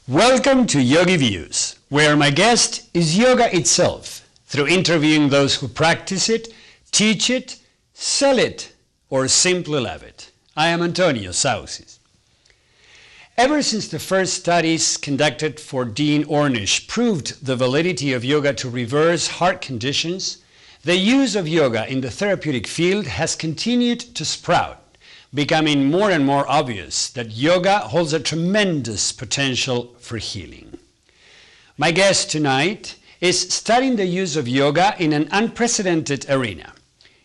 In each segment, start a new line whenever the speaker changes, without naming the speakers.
Welcome to YogiViews, where my guest is yoga itself, through interviewing those who practice it, teach it, sell it, or simply love it. I am Antonio Sausys. Ever since the first studies conducted for Dean Ornish proved the validity of yoga to reverse heart conditions, the use of yoga in the therapeutic field has continued to sprout, becoming more and more obvious that yoga holds a tremendous potential for healing. My guest tonight is studying the use of yoga in an unprecedented arena.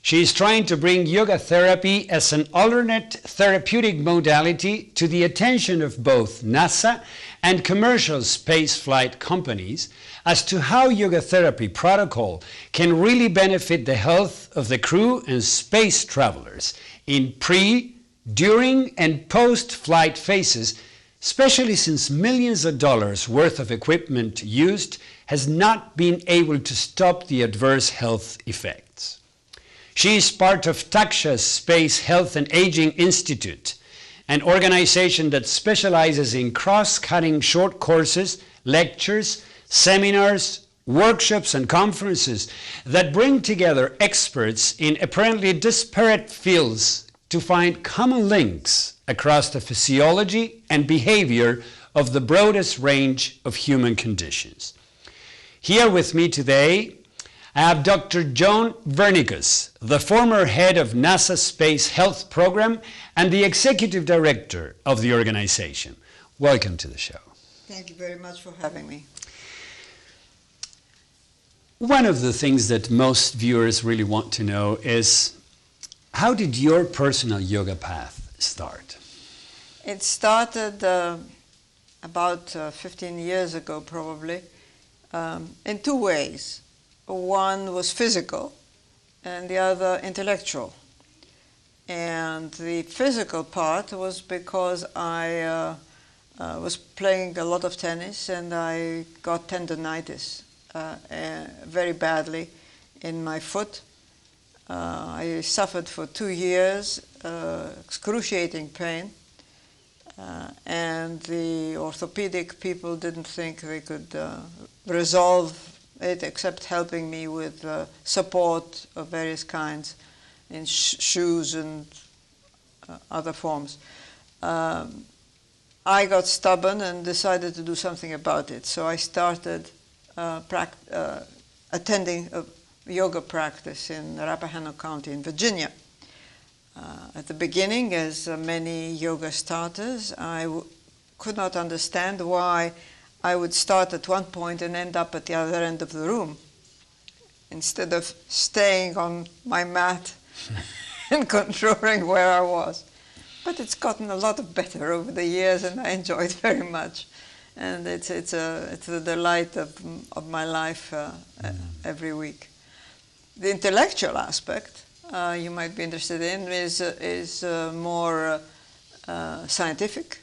She is trying to bring yoga therapy as an alternate therapeutic modality to the attention of both NASA and commercial spaceflight companies as to how yoga therapy protocol can really benefit the health of the crew and space travelers in pre, during, and post-flight phases, especially since millions of dollars worth of equipment used has not been able to stop the adverse health effects. She is part of Taksha's Space Health and Aging Institute, an organization that specializes in cross-cutting short courses, lectures, seminars, workshops, and conferences that bring together experts in apparently disparate fields to find common links across the physiology and behavior of the broadest range of human conditions. Here with me today, I have Dr. Joan Vernikos, the former head of NASA's Space Health Program and the executive director of the organization. Welcome to the show.
Thank you very much for having me.
One of the things that most viewers really want to know is, how did your personal yoga path start?
It started about 15 years ago, probably, in two ways. One was physical, and the other intellectual. And the physical part was because I was playing a lot of tennis, and I got tendonitis very badly in my foot. I suffered for 2 years, excruciating pain, and the orthopedic people didn't think they could resolve it except helping me with support of various kinds in shoes and other forms. I got stubborn and decided to do something about it, so I started attending a yoga practice in Rappahannock County in Virginia. At the beginning, as many yoga starters, I could not understand why I would start at one point and end up at the other end of the room instead of staying on my mat and controlling where I was. But it's gotten a lot better over the years, and I enjoy it very much. And it's a delight of my life every week. The intellectual aspect you might be interested in is more scientific.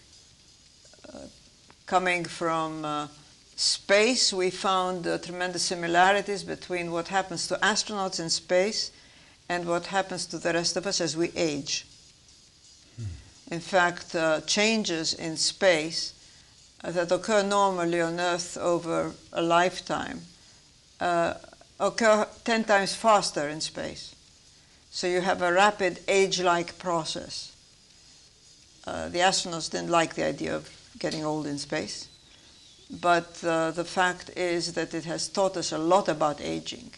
Coming from space, we found tremendous similarities between what happens to astronauts in space and what happens to the rest of us as we age. In fact, changes in space that occur normally on Earth over a lifetime occur 10 times faster in space. So you have a rapid age-like process. The astronauts didn't like the idea of getting old in space, but the fact is that it has taught us a lot about aging.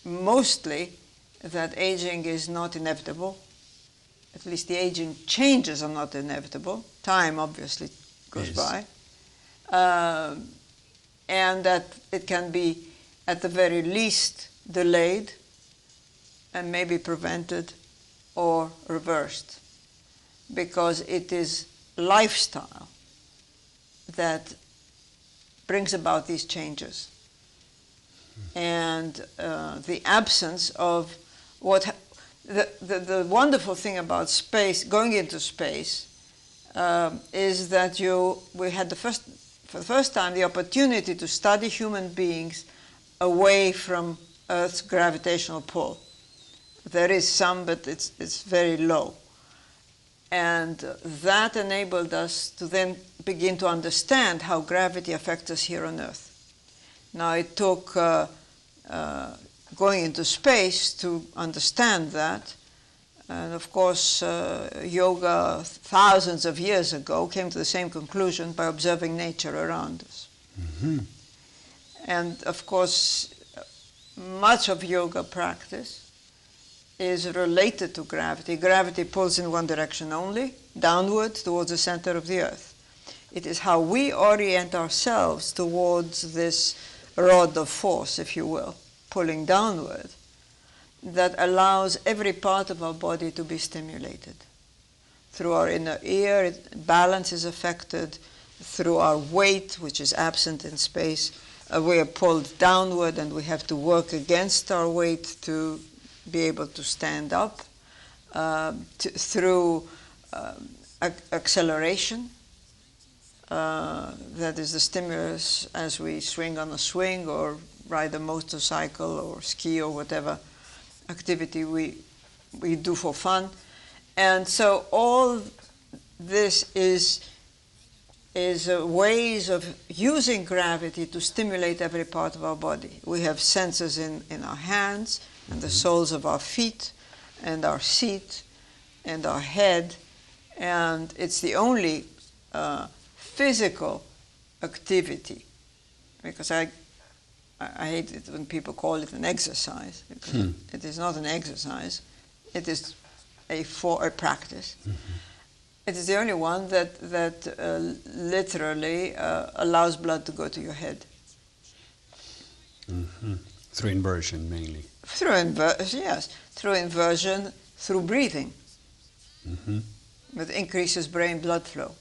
Mostly that aging is not inevitable. At least the aging changes are not inevitable. Time obviously goes by. And that it can be at the very least delayed and maybe prevented or reversed, because it is lifestyle that brings about these changes. And the absence of what the wonderful thing about space, going into space, is that we had for the first time the opportunity to study human beings away from Earth's gravitational pull. There is some, but it's very low. And that enabled us to then begin to understand how gravity affects us here on Earth. Now, it took going into space to understand that. And of course, yoga thousands of years ago came to the same conclusion by observing nature around us.
Mm-hmm.
And of course, much of yoga practice is related to gravity. Gravity pulls in one direction only, downward towards the center of the Earth. It is how we orient ourselves towards this rod of force, if you will, pulling downward, that allows every part of our body to be stimulated. Through our inner ear, balance is affected. Through our weight, which is absent in space, we are pulled downward and we have to work against our weight to be able to stand up. Through acceleration, that is the stimulus as we swing on a swing or ride a motorcycle or ski or whatever activity we do for fun. And so all this is ways of using gravity to stimulate every part of our body. We have sensors in our hands and the soles of our feet and our seat and our head, and it's the only physical activity, because I hate it when people call it an exercise, because it is not an exercise, it is a practice. Mm-hmm. It is the only one that literally allows blood to go to your head.
Mm-hmm. Through inversion, mainly.
Through inversion, yes. Through inversion, through breathing.
Mm-hmm.
It increases brain blood flow.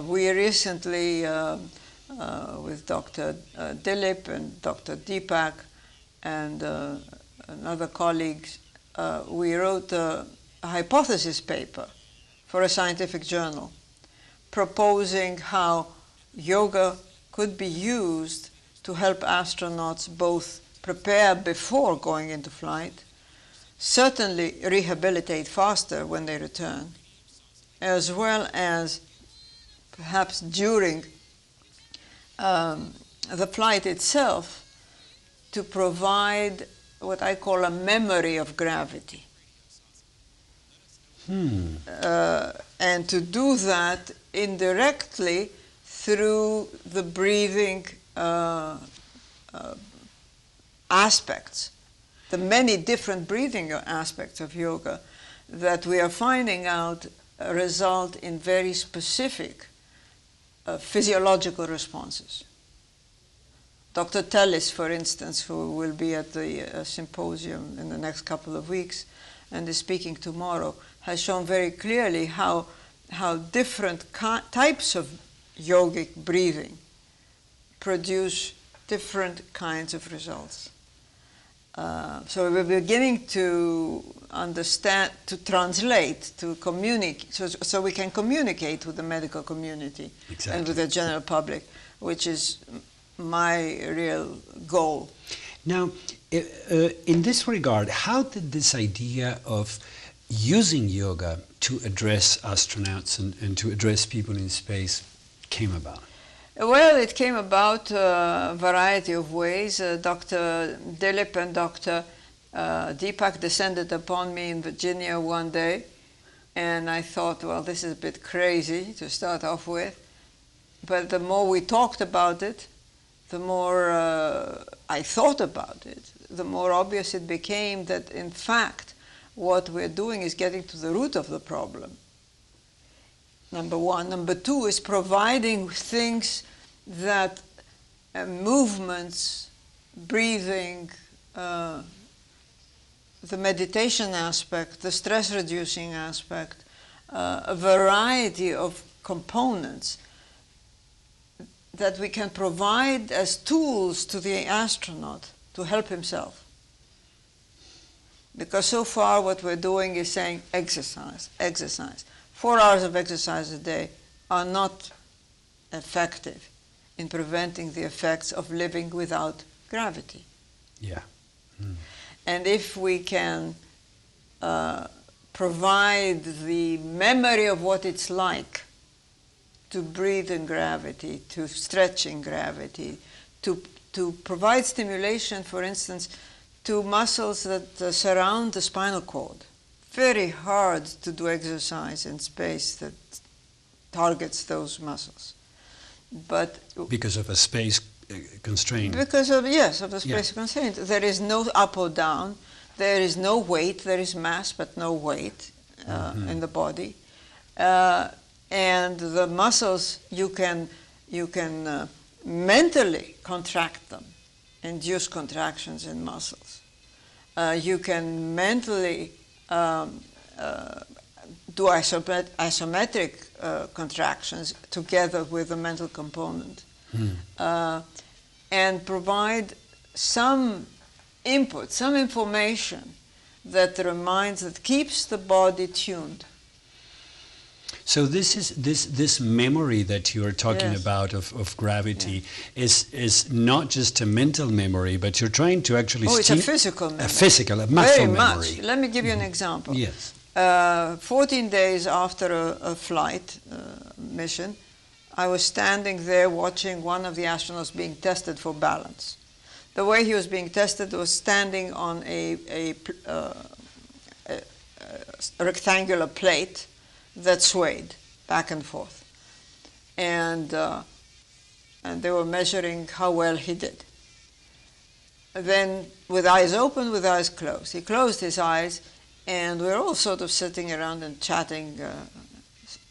We recently, with Dr. Dilip and Dr. Deepak and other colleagues, we wrote a hypothesis paper for a scientific journal proposing how yoga could be used to help astronauts both prepare before going into flight, certainly rehabilitate faster when they return, as well as perhaps during the flight itself to provide what I call a memory of gravity. And to do that indirectly through the breathing aspects, the many different breathing aspects of yoga that we are finding out result in very specific physiological responses. Dr. Tellis, for instance, who will be at the symposium in the next couple of weeks and is speaking tomorrow, has shown very clearly how different types of yogic breathing produce different kinds of results. So we're beginning to understand, to translate, to communicate, so we can communicate with the medical community and with the general public, which is my real goal.
Now, in this regard, how did this idea of using yoga to address astronauts and to address people in space came about?
Well, it came about a variety of ways. Dr. Dilip and Dr. Deepak descended upon me in Virginia one day, and I thought, well, this is a bit crazy to start off with. But the more we talked about it, the more I thought about it, the more obvious it became that, in fact, what we're doing is getting to the root of the problem. Number one. Number two is providing things that movements, breathing, the meditation aspect, the stress-reducing aspect, a variety of components that we can provide as tools to the astronaut to help himself. Because so far what we're doing is saying exercise, exercise. 4 hours of exercise a day are not effective in preventing the effects of living without gravity.
Yeah. Mm.
And if we can provide the memory of what it's like to breathe in gravity, to stretch in gravity, to provide stimulation, for instance, to muscles that surround the spinal cord. Very hard to do exercise in space that targets those muscles. But
because of a space constraint.
Because of, yes, of the space constraint. There is no up or down. There is no weight. There is mass, but no weight in the body. And the muscles, you can mentally contract them, induce contractions in muscles. You can mentally do isometric contractions together with the mental component, and provide some input, some information that reminds, that keeps the body tuned.
So this memory that you are talking about of gravity is not just a mental memory, but you're trying to actually...
Oh, it's a physical memory.
A muscle
memory. Very
memory.
much. Let me give you an example.
Yes.
14 days after a flight mission, I was standing there watching one of the astronauts being tested for balance. The way he was being tested was standing on a rectangular plate that swayed back and forth. And they were measuring how well he did. Then, with eyes open, with eyes closed. He closed his eyes, and we were all sort of sitting around and chatting,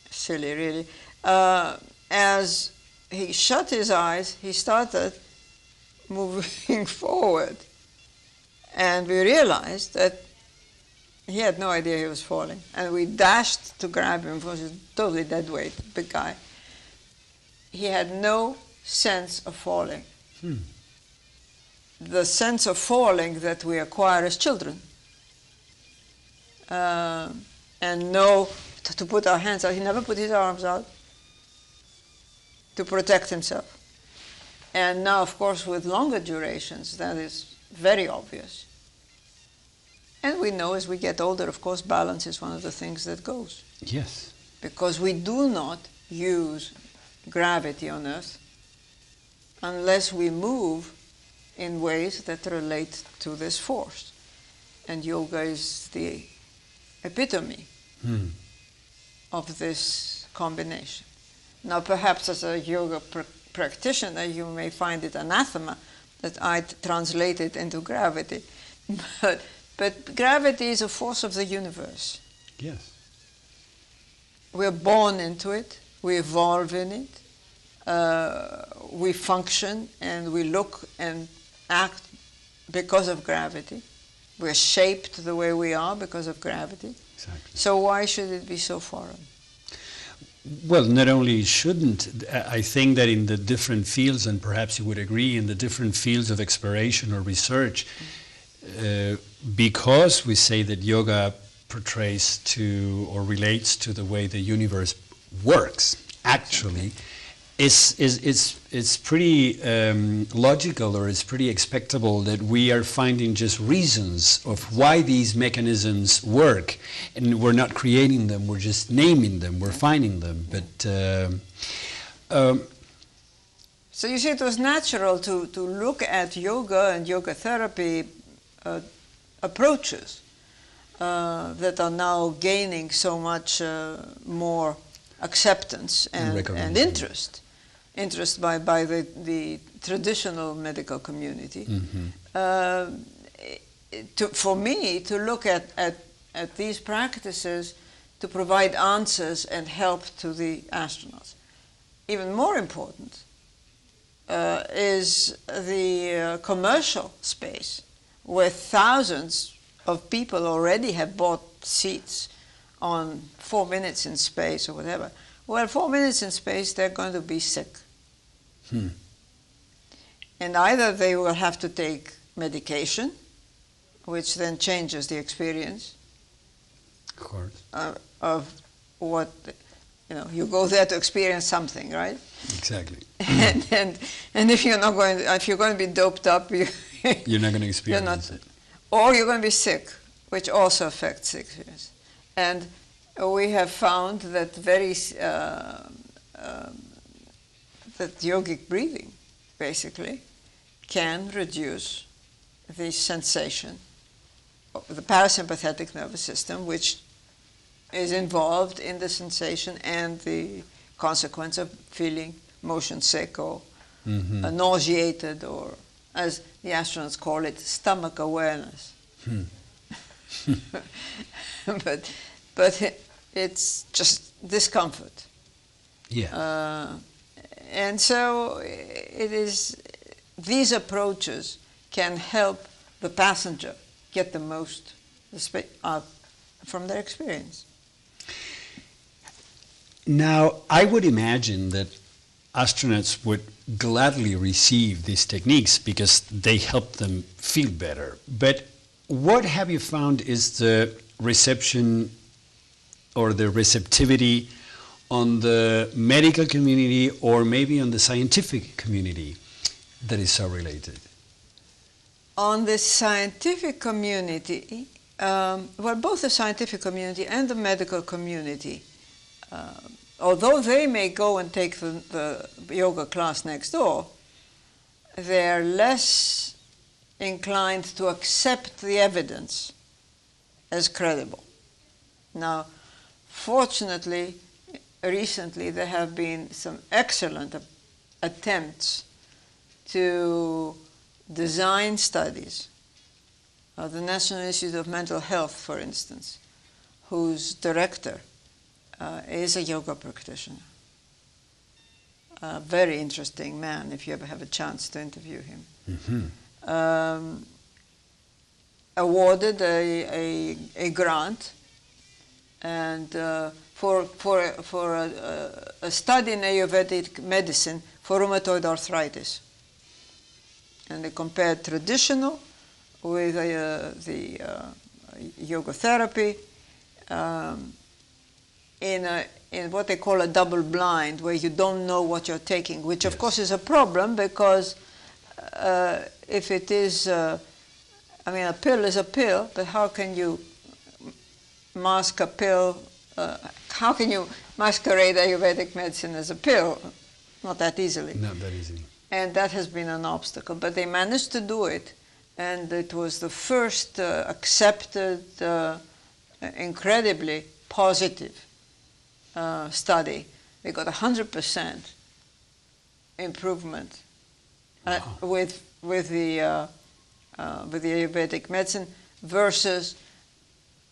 silly really. As he shut his eyes, he started moving forward. And we realized that he had no idea he was falling. And we dashed to grab him, for his totally dead weight, big guy. He had no sense of falling. The sense of falling that we acquire as children. And know to put our hands out. He never put his arms out to protect himself. And now, of course, with longer durations, that is very obvious. And we know as we get older, of course, balance is one of the things that goes.
Yes.
Because we do not use gravity on Earth unless we move in ways that relate to this force. And yoga is the epitome of this combination. Now, perhaps as a yoga practitioner, you may find it anathema that I translate it into gravity. But gravity is a force of the universe.
Yes.
We're born into it, we evolve in it, we function and we look and act because of gravity. We're shaped the way we are because of gravity.
Exactly.
So why should it be so foreign?
Well, not only shouldn't, I think that in the different fields, and perhaps you would agree, in the different fields of exploration or research, because we say that yoga portrays to or relates to the way the universe works, actually, it's pretty logical, or it's pretty expectable that we are finding just reasons of why these mechanisms work, and we're not creating them, we're just naming them, we're finding them. But
so you see, it was natural to look at yoga and yoga therapy approaches that are now gaining so much more acceptance and interest by the traditional medical community. For me, to look at these practices to provide answers and help to the astronauts. Even more important is the commercial space, where thousands of people already have bought seats on 4 minutes in space or whatever. Well, 4 minutes in space, they're going to be sick. And either they will have to take medication, which then changes the experience.
Of course.
Of what, you go there to experience something, right?
Exactly.
and if you're going to be doped up,
you're not going to experience it.
Or you're going to be sick, which also affects the experience. And we have found that that yogic breathing, basically, can reduce the sensation of the parasympathetic nervous system, which is involved in the sensation and the consequence of feeling motion sick or nauseated, or, as the astronauts call it, stomach awareness. But it's just discomfort.
Yeah.
And so it is, these approaches can help the passenger get the most from their experience.
Now, I would imagine that astronauts would gladly receive these techniques because they help them feel better. But what have you found is the reception or the receptivity on the medical community, or maybe on the scientific community, that is so related?
On the scientific community, well, both the scientific community and the medical community, although they may go and take the yoga class next door, they're less inclined to accept the evidence as credible. Now, fortunately, recently there have been some excellent attempts to design studies. The National Institute of Mental Health, for instance, whose director is a yoga practitioner. A very interesting man, if you ever have a chance to interview him. Awarded a grant and for a study in Ayurvedic medicine for rheumatoid arthritis. And they compared traditional with the yoga therapy in what they call a double blind, where you don't know what you're taking, which of course is a problem, because if it is, I mean, a pill is a pill, but how can you mask a pill? How can you masquerade Ayurvedic medicine as a pill? Not that easily.
Not that easily.
And that has been an obstacle. But they managed to do it, and it was the first accepted, incredibly positive study. They got 100% improvement with the Ayurvedic medicine versus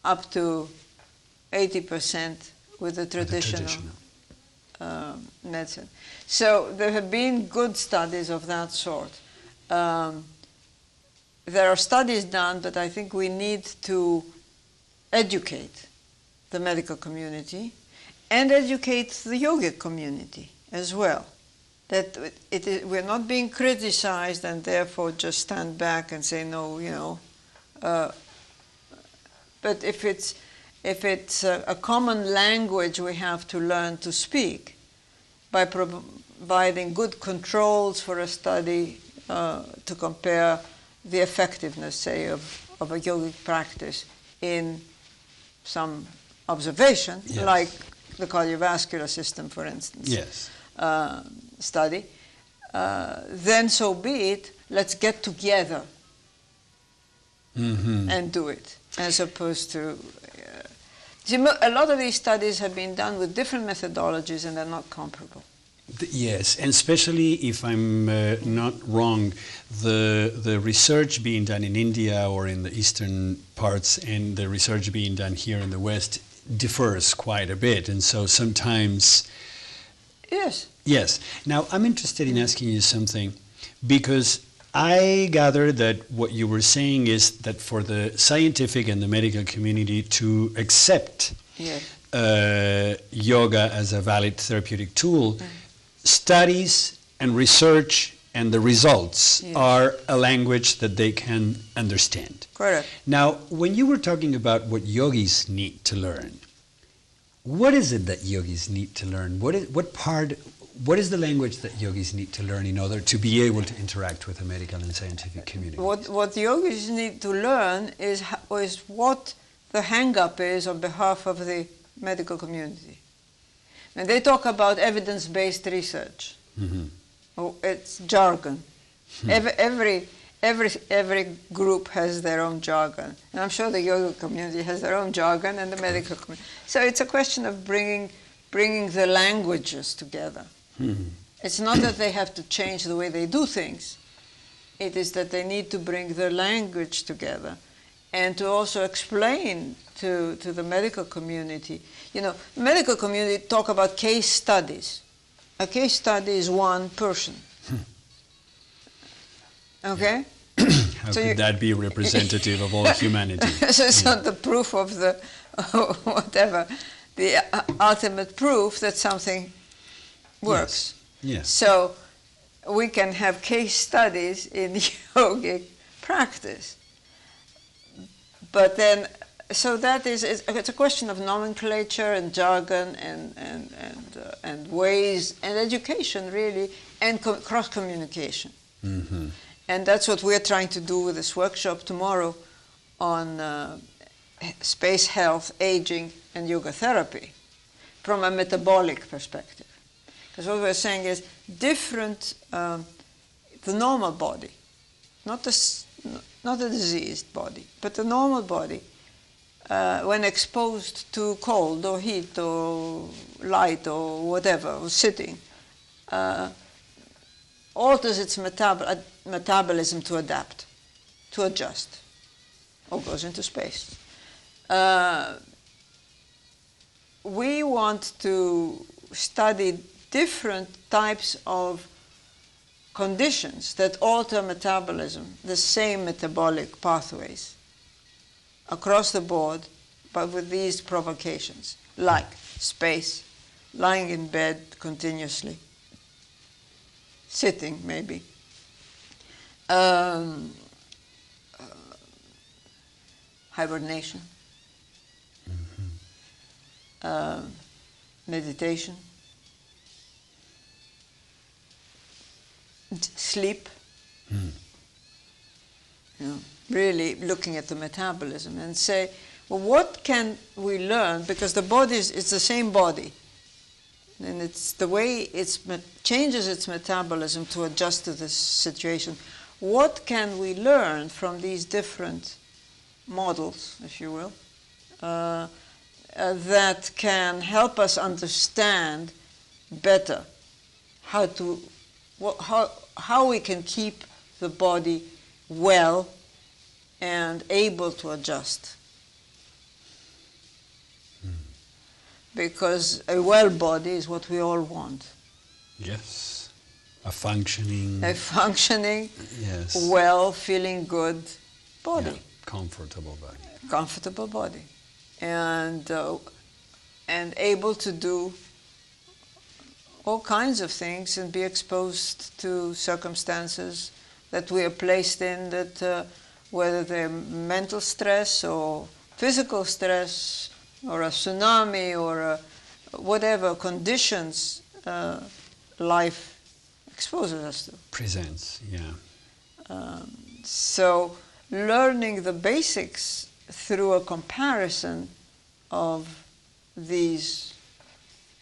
up to 80% with the traditional medicine. So there have been good studies of that sort. There are studies done, but I think we need to educate the medical community and educate the yogic community as well. That we're not being criticized and therefore just stand back and say no, you know. But if it's a common language we have to learn to speak, by providing good controls for a study to compare the effectiveness, say, of a yogic practice in some observation, like the cardiovascular system, for instance, study, then so be it. Let's get together and do it, as opposed to... a lot of these studies have been done with different methodologies and they're not comparable.
Yes, and especially if I'm not wrong, the research being done in India or in the eastern parts and the research being done here in the West differs quite a bit, and so sometimes... Yes. Now, I'm interested in asking you something, because I gather that what you were saying is that for the scientific and the medical community to accept yoga as a valid therapeutic tool, studies and research and the results are a language that they can understand.
Correct.
Now, when you were talking about what yogis need to learn, what is it that yogis need to learn? What is the language that yogis need to learn in order to be able to interact with the medical and scientific community?
What yogis need to learn is what the hang-up is on behalf of the medical community. And they talk about evidence-based research. Oh, it's jargon. Every group has their own jargon. And I'm sure the yoga community has their own jargon, and the medical community. So it's a question of bringing the languages together. It's not that they have to change the way they do things. It is that they need to bring the language together and to also explain to the medical community. You know, the medical community talk about case studies. A case study is one person. Okay?
How could that be representative of all humanity?
So it's not the proof of the, whatever, the ultimate proof that something works.
Yes.
So we can have case studies in yogic practice. But then, so that is, it's a question of nomenclature and jargon and ways and education, really, and cross-communication. And that's what we're trying to do with this workshop tomorrow on space health, aging, and yoga therapy from a metabolic perspective. Because what we're saying is different, the normal body, not the diseased body, but the normal body, when exposed to cold or heat or light or whatever, or sitting, alters its metabolism to adapt, to adjust, or goes into space. We want to study different types of conditions that alter metabolism, the same metabolic pathways across the board, but with these provocations, like space, lying in bed continuously, sitting maybe, hibernation, meditation, sleep, you know, really looking at the metabolism and say, well, what can we learn? Because the body it's the same body, and it's the way it changes its metabolism to adjust to this situation. What can we learn from these different models, if you will, that can help us understand better how we can keep the body well and able to adjust? Because a well body is what we all want.
Yes. A functioning,
yes, well, feeling good body.
Yeah. Comfortable body.
Comfortable body. And able to do all kinds of things and be exposed to circumstances that we are placed in, that whether they're mental stress or physical stress or a tsunami or whatever conditions life exposes us to.
Presents, yeah.
So learning the basics through a comparison of these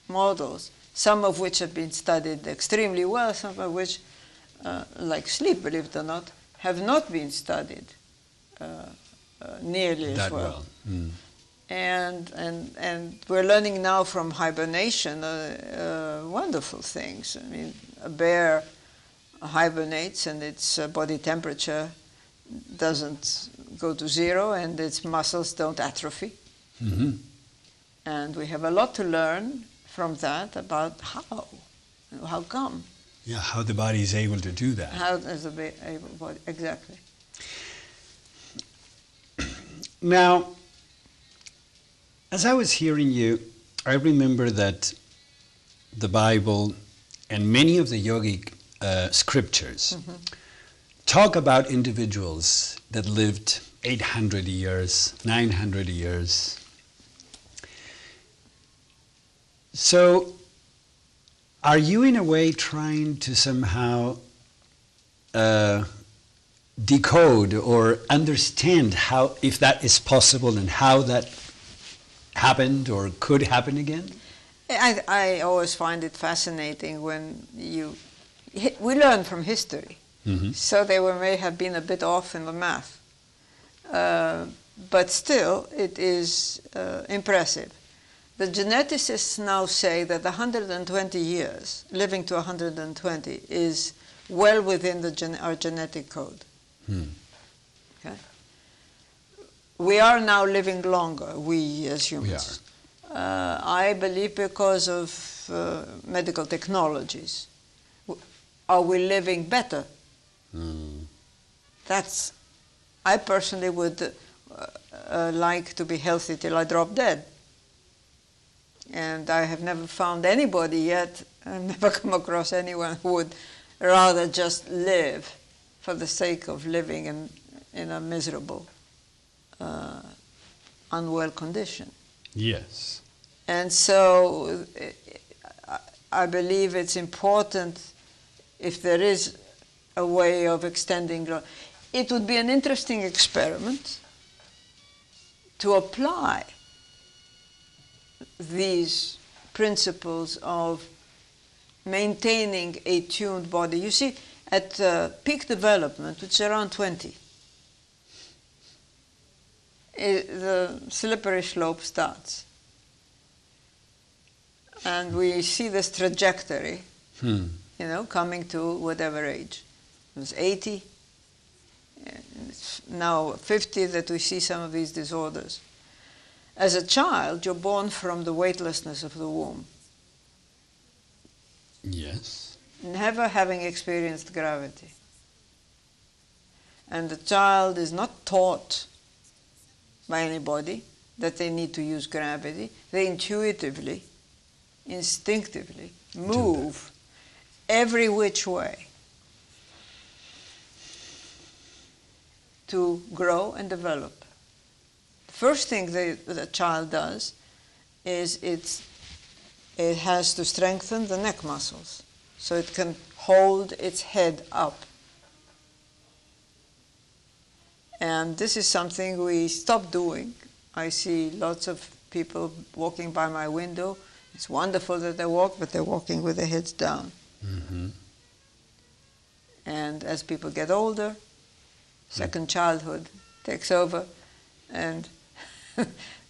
models, some of which have been studied extremely well, some of which, like sleep, believe it or not, have not been studied nearly as well. And we're learning now from hibernation wonderful things. I mean, a bear hibernates and its body temperature doesn't go to zero and its muscles don't atrophy. And we have a lot to learn from that about how come.
Yeah, how the body is able to do that.
How is the body, exactly.
Now, as I was hearing you, I remember that the Bible and many of the yogic scriptures talk about individuals that lived 800 years, 900 years. So, are you in a way trying to somehow decode or understand how, if that is possible and how that happened or could happen again?
I always find it fascinating when we learn from history.
Mm-hmm.
So they may have been a bit off in the math. But still, it is impressive. The geneticists now say that 120 years, living to 120, is well within our genetic code. Okay? We are now living longer, we as humans.
We are.
I believe because of medical technologies. Are we living better? I personally would like to be healthy till I drop dead. And I have never found anybody yet, I've never come across anyone who would rather just live for the sake of living in a miserable, unwell condition.
Yes.
And so I believe it's important, if there is a way of extending growth. It would be an interesting experiment to apply these principles of maintaining a tuned body. You see, at peak development, which is around 20, the slippery slope starts. And we see this trajectory, coming to whatever age. It was 80, and it's now 50 that we see some of these disorders. As a child, you're born from the weightlessness of the womb.
Yes.
Never having experienced gravity. And the child is not taught by anybody that they need to use gravity. They intuitively, instinctively move every which way to grow and develop. First thing the child does is it has to strengthen the neck muscles so it can hold its head up. And this is something we stopped doing. I see lots of people walking by my window. It's wonderful that they walk, but they're walking with their heads down.
Mm-hmm.
And as people get older, second childhood takes over, and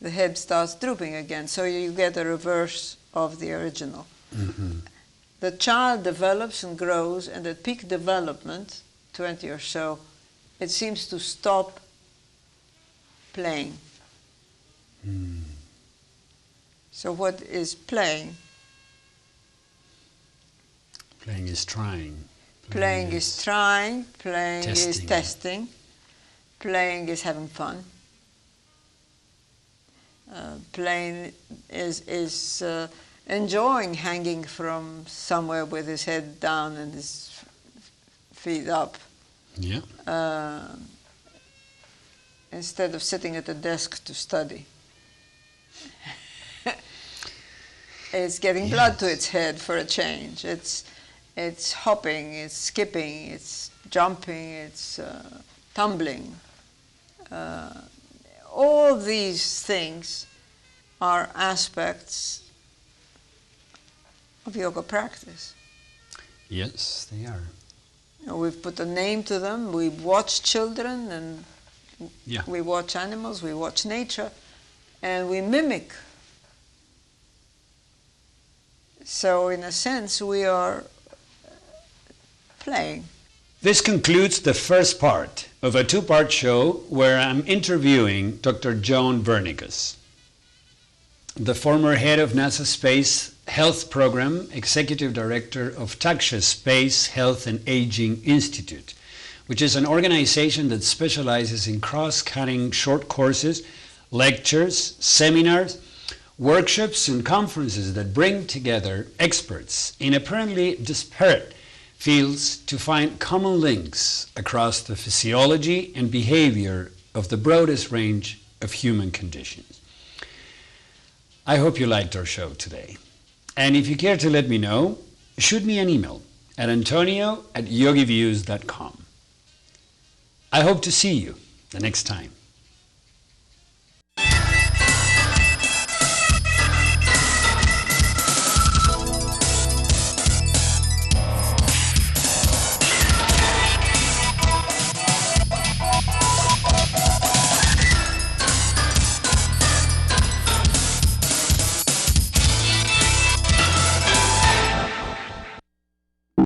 the head starts drooping again. So you get a reverse of the original.
Mm-hmm.
The child develops and grows, and at peak development, 20 or so, it seems to stop playing. So what is playing?
Playing is trying.
Playing is trying, playing is
testing.
testing, playing is having fun. Playing is enjoying hanging from somewhere with his head down and his feet up.
Yeah.
Instead of sitting at a desk to study. It's getting blood to its head for a change. It's hopping, it's skipping, it's jumping, it's tumbling. All these things are aspects of yoga practice.
Yes, they are.
We've put a name to them. We watch children, and
Yeah.
we watch animals, we watch nature, and we mimic. So in a sense, we are playing.
This concludes the first part of a two-part show where I'm interviewing Dr. Joan Vernikos, the former head of NASA's Space Health Program, Executive Director of Taksha Space Health and Aging Institute, which is an organization that specializes in cross-cutting short courses, lectures, seminars, workshops, and conferences that bring together experts in apparently disparate fields to find common links across the physiology and behavior of the broadest range of human conditions. I hope you liked our show today. And if you care to let me know, shoot me an email at antonio@yogiviews.com. I hope to see you the next time.